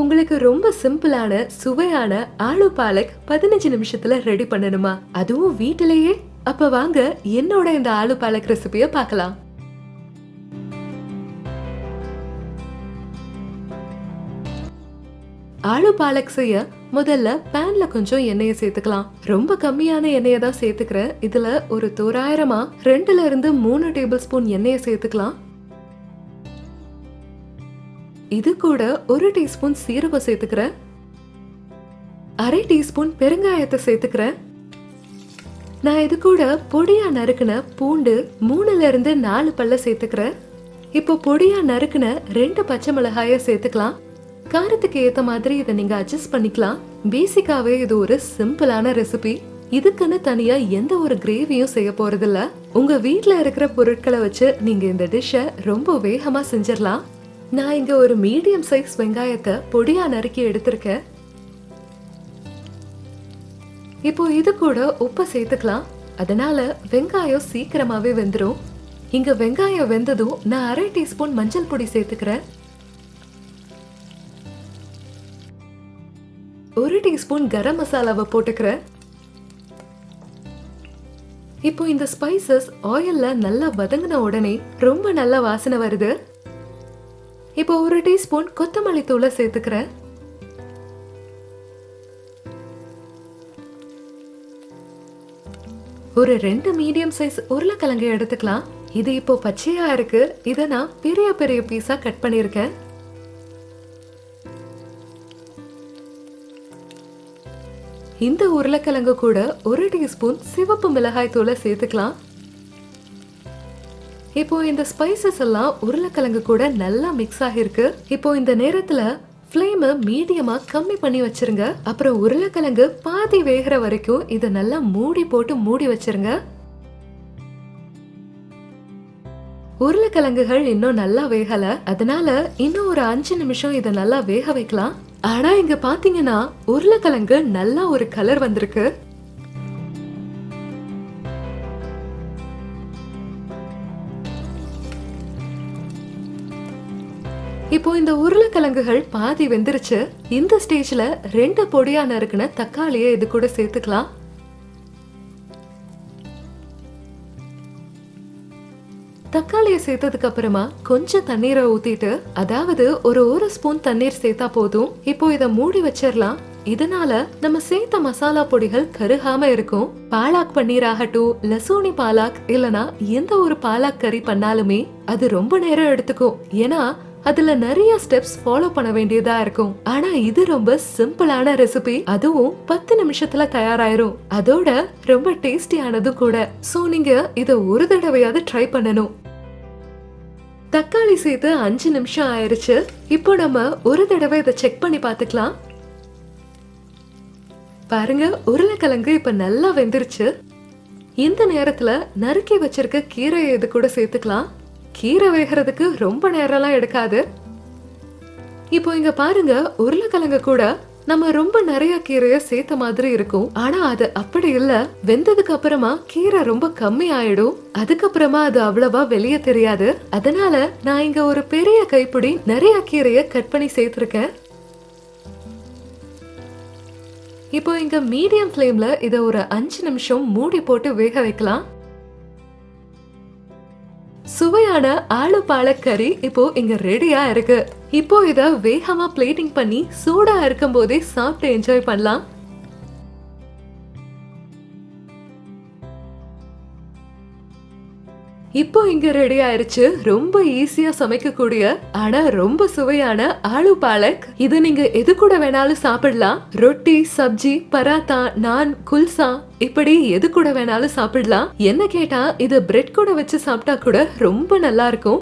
உங்களுக்கு ரொம்ப சிம்பிளான சுவையான ஆலு பாலக் 15 நிமிஷத்துல ரெடி பண்ணணுமா, அதுவும் வீட்டிலேயே? அப்ப வாங்க என்னோட இந்த ஆலு பாலக் ரெசிபியை பார்க்கலாம். ஆலு பாலக் செய்ய முதல்ல பேன்ல கொஞ்சம் எண்ணெயை சேர்த்துக்கலாம். ரொம்ப கம்மியான எண்ணெயை தான் சேர்த்துக்கிறேன். இதுல ஒரு தோராயிரமா 2ல இருந்து 3 டேபிள் ஸ்பூன் எண்ணெயை சேர்த்துக்கலாம். இது கூட 1 டீஸ்பூன் சீரகம் சேர்த்துக்கிறேன். 1/2 டீஸ்பூன் பெருங்காயத்தை சேர்த்துக்கிறேன். நான் இது கூட பொடியா நறுக்குன பூண்டு 3ல இருந்து 4 பல்ல சேர்த்துக்கிறேன். இப்போ பொடியா நறுக்குன 2 பச்சை மிளகாய சேர்த்துக்கலாம். காரத்துக்கு ஏத்த மாதிரி இதை நீங்க அட்ஜஸ்ட் பண்ணிக்கலாம். பேசிக்காவே இது ஒரு சிம்பிளான ரெசிபி. இதுக்குன்னு தனியா எந்த ஒரு கிரேவியும் செய்ய போறது இல்ல. உங்க வீட்டுல இருக்கிற பொருட்களை வச்சு நீங்க இந்த டிஷ்ஷை ரொம்ப வேகமா செஞ்சிடலாம். நான் இங்க ஒரு மீடியம் சைஸ் வெங்காயத்தை பொடியா நறுக்கி எடுத்திருக்கேன். இப்போ இது கூட உப்பை சேர்த்துக்கலாம். அதனால வெங்காயம் சீக்கிரமாவே வெந்துடும். இங்க வெங்காயம் வெந்ததும் நான் 1/2 டீஸ்பூன் மஞ்சள் பொடி சேர்த்துக்கிறேன். 1 டீஸ்பூன் கரம் மசாலாவை போட்டுக்கிறேன். இப்போ இந்த ஸ்பைசஸ் ஆயில்ல நல்லா வதங்கின உடனே ரொம்ப நல்ல வாசனை வருது. இப்போ 1 டீஸ்பூன் கொத்தமல்லி தூளை சேர்த்துக்கிறேன். ஒரு 2 மீடியம் சைஸ் உருளைக்கிழங்கு எடுத்துக்கலாம். இது இப்போ பச்சையா இருக்கு. இதை நான் பெரிய பெரிய பீஸா கட் பண்ணிருக்கேன். இந்த உருளைக்கிழங்கு கூட 1 டீஸ்பூன் சிவப்பு மிளகாய் தூளை சேர்த்துக்கலாம். இப்போ இந்த ஸ்பைசஸ் எல்லாம் உருளைக்கிழங்கு கூட நல்லா மிக்ஸ் ஆகிருக்கு. இப்போ இந்த நேரத்துல ஃப்ளேமை மீடியமா கம்மி பண்ணி வச்சிருங்க. அப்புறம் உருளைக்கிழங்கு பாதி வேகிற வரைக்கும் இதை நல்லா போட்டு மூடி வச்சிருங்க. உருளைக்கிழங்குகள் இன்னும் நல்லா வேகல. அதனால இன்னும் ஒரு 5 நிமிஷம் இதை நல்லா வேக வைக்கலாம். ஆனா இங்க பாத்தீங்கன்னா உருளைக்கிழங்கு நல்லா ஒரு கலர் வந்திருக்கு. இப்போ இந்த உருளைக்கிழங்குகள் பாதி வெந்துருச்சு. இந்த ஸ்டேஜ்ல 2 பொடியா நறுக்குன தக்காளியை இது கூட சேர்த்துக்கலாம். தக்காளியை சேர்த்ததுக்கு அப்புறமா கொஞ்சம் தண்ணீரை ஊத்திட்டு, அதாவது ஒரு ஸ்பூன் தண்ணீர் சேர்த்தா போதும். இப்போ இதை மூடி வச்சிடலாம். இதனால நம்ம சேர்த்த மசாலா பொடிகள் கருகாம இருக்கும். பாலாக் பன்னீர் ஆகட்டும், லசூனி பாலாக் இல்லனா எந்த ஒரு பாலாக் கறி பண்ணாலுமே அது ரொம்ப நேரம் எடுத்துக்கும். ஏன்னா அதுல நிறைய ஸ்டெப்ஸ் ஃபாலோ பண்ண வேண்டியதா இருக்கும். ஆனா இது ரொம்ப சிம்பிளான ரெசிபி. அதுவும் 10 நிமிஷத்துல தயாராயிரும். அதோட ரொம்ப டேஸ்டியானதும் கூட. சோ நீங்க இத ஒரு தடவையாவது ட்ரை பண்ணணும். தக்காளி சேர்த்து 5 நிமிஷம் ஆயிருச்சு. இப்போ நம்ம ஒரு தடவை இதை செக் பண்ணி பாத்துக்கலாம். பாருங்க, உருளைக்கிழங்கு இப்ப நல்லா வெந்துருச்சு. இந்த நேரத்துல நறுக்கி வச்சிருக்க கீரையை இது கூட சேர்த்துக்கலாம். கீரை வேகிறதுக்கு ரொம்ப நேரம்லாம் எடுக்காது. இப்போ இங்க பாருங்க, உருளைக்கிழங்கு கூட நம்ம ரொம்ப நிறைய கீரைய சேர்த்த மாதிரி இருக்கும். ஆனா அது அப்படி இல்ல. வெந்ததுக்கு அப்புறமா கீரை ரொம்ப கம்மி ஆயிடும். அதுக்கப்புறமா அது அவ்வளவா வெளியே தெரியாது. அதனால நான் இங்க ஒரு பெரிய கைப்பிடி நிறைய கீரைய கட் பண்ணி சேர்த்திருக்கேன். இப்போ இங்க மீடியம் ஃப்ளேம்ல இத ஒரு 5 நிமிஷம் மூடி போட்டு வேக வைக்கலாம். சுவையான ஆலு பாலக் கறி இப்போ இங்க ரெடியா இருக்கு. இப்போ இத வேகமா பிளேட்டிங் பண்ணி சூடா இருக்கும் போதே சாப்பிட்டு என்ஜாய் பண்ணலாம். இப்போ இங்க ரெடி ஆயிருச்சு. ரொம்ப ஈஸியா சமைக்கக்கூடிய ஆனா ரொம்ப சுவையான ஆலு பாலக். இது நீங்க எது கூட வேணாலும் சாப்பிடலாம். ரொட்டி, சப்ஜி, பராத்தா, நான், குல்சா இப்படி எது கூட வேணாலும் சாப்பிடலாம். என்ன கேட்டா இது பிரெட் கூட வச்சு சாப்பிட்டா கூட ரொம்ப நல்லா இருக்கும்.